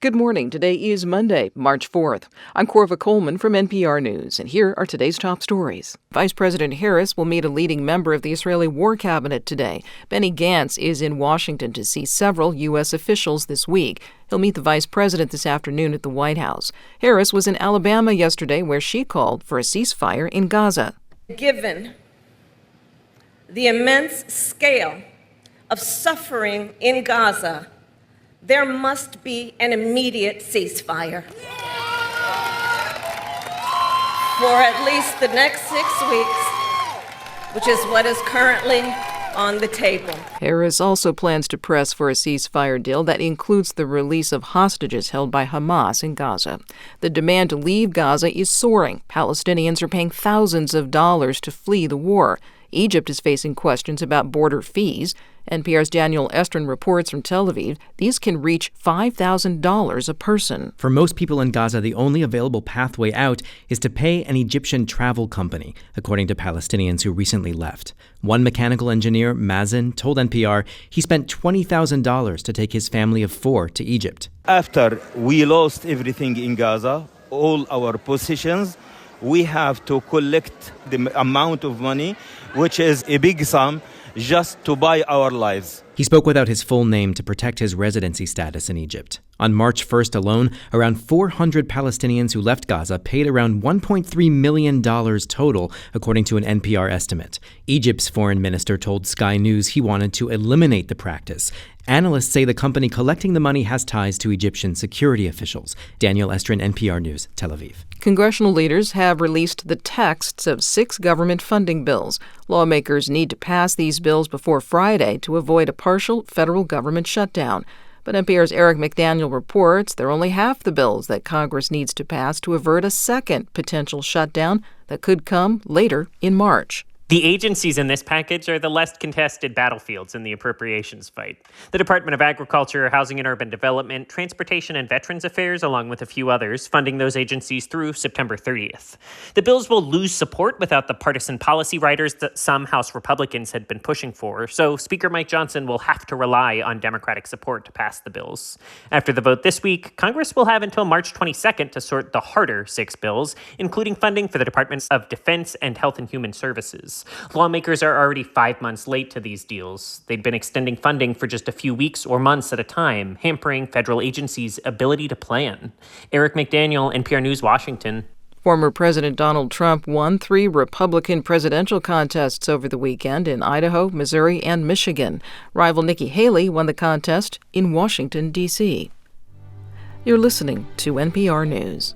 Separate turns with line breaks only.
Good morning. Today is Monday, March 4th. I'm Corva Coleman from NPR News, and here are today's top stories. Vice President Harris will meet a leading member of the Israeli War Cabinet today. Benny Gantz is in Washington to see several U.S. officials this week. He'll meet the vice president this afternoon at the White House. Harris was in Alabama yesterday, where she called for a ceasefire in Gaza.
Given the immense scale of suffering in Gaza, there must be an immediate ceasefire for at least the next 6 weeks, which is what is currently on the table.
Harris also plans to press for a ceasefire deal that includes the release of hostages held by Hamas in Gaza. The demand to leave Gaza is soaring. Palestinians are paying thousands of dollars to flee the war. Egypt is facing questions about border fees. NPR's Daniel Estrin reports from Tel Aviv these can reach $5,000 a person.
For most people in Gaza, the only available pathway out is to pay an Egyptian travel company, according to Palestinians who recently left. One mechanical engineer, Mazen, told NPR he spent $20,000 to take his family of 4 to Egypt.
After we lost everything in Gaza, all our possessions, we have to collect the amount of money, which is a big sum, just to buy our lives.
He spoke without his full name to protect his residency status in Egypt. On March 1st alone, around 400 Palestinians who left Gaza paid around $1.3 million total, according to an NPR estimate. Egypt's foreign minister told Sky News he wanted to eliminate the practice. Analysts say the company collecting the money has ties to Egyptian security officials. Daniel Estrin, NPR News, Tel Aviv.
Congressional leaders have released the texts of 6 government funding bills. Lawmakers need to pass these bills before Friday to avoid a partial federal government shutdown. But NPR's Eric McDaniel reports they're only half the bills that Congress needs to pass to avert a second potential shutdown that could come later in March.
The agencies in this package are the less contested battlefields in the appropriations fight. The Department of Agriculture, Housing and Urban Development, Transportation and Veterans Affairs, along with a few others, funding those agencies through September 30th. The bills will lose support without the partisan policy riders that some House Republicans had been pushing for, so Speaker Mike Johnson will have to rely on Democratic support to pass the bills. After the vote this week, Congress will have until March 22nd to sort the harder 6 bills, including funding for the Departments of Defense and Health and Human Services. Lawmakers are already 5 months late to these deals. They'd been extending funding for just a few weeks or months at a time, hampering federal agencies' ability to plan. Eric McDaniel, NPR News, Washington.
Former President Donald Trump won 3 Republican presidential contests over the weekend in Idaho, Missouri, and Michigan. Rival Nikki Haley won the contest in Washington, D.C. You're listening to NPR News.